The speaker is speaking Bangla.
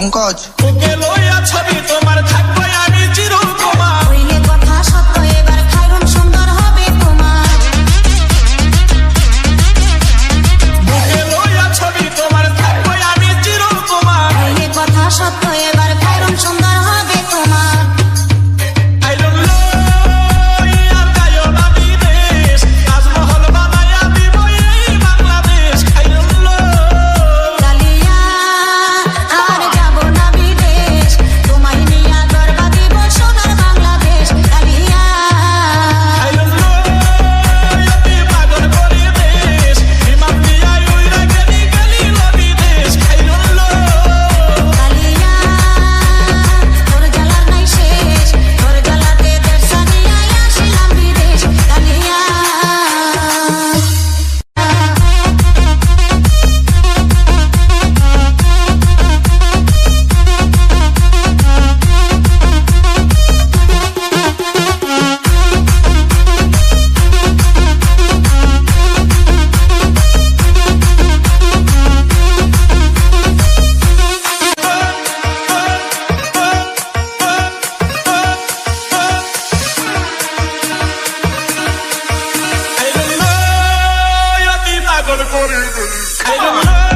পঙ্কজ। ওকে লইয়া ছবি তোমার থাকবে আমি চিরকুমার। হইলে কথা সত্য এবার খাইরুন সুন্দর হবে তোমার। ওকে লইয়া ছবি তোমার থাকবে আমি চিরকুমার। হইলে কথা সত্য এবার খাইরুন সুন্দর হবে তোমার। I don't know আর গায়ো না বিদেশ, তাজমহল বানাইয়া দিব এই বাংলাদেশ। I don't know কালিয়া আর যাব না বিদেশ, তোমায় নিয়া গর্বা দিব সোনার বাংলাদেশ। কালিয়া I don't know অতি পাগল করে দেশ, বিমান দিয়া উইরা গেলি গেলি বিদেশ। I don't know কালিয়া তোর জ্বালার নাই শেষ, তোর জ্বালাতে দেশ ছাড়িয়া আসিলাম বিদেশ। কালিয়া I don't know অতি পাগল করে দেশ। I don't know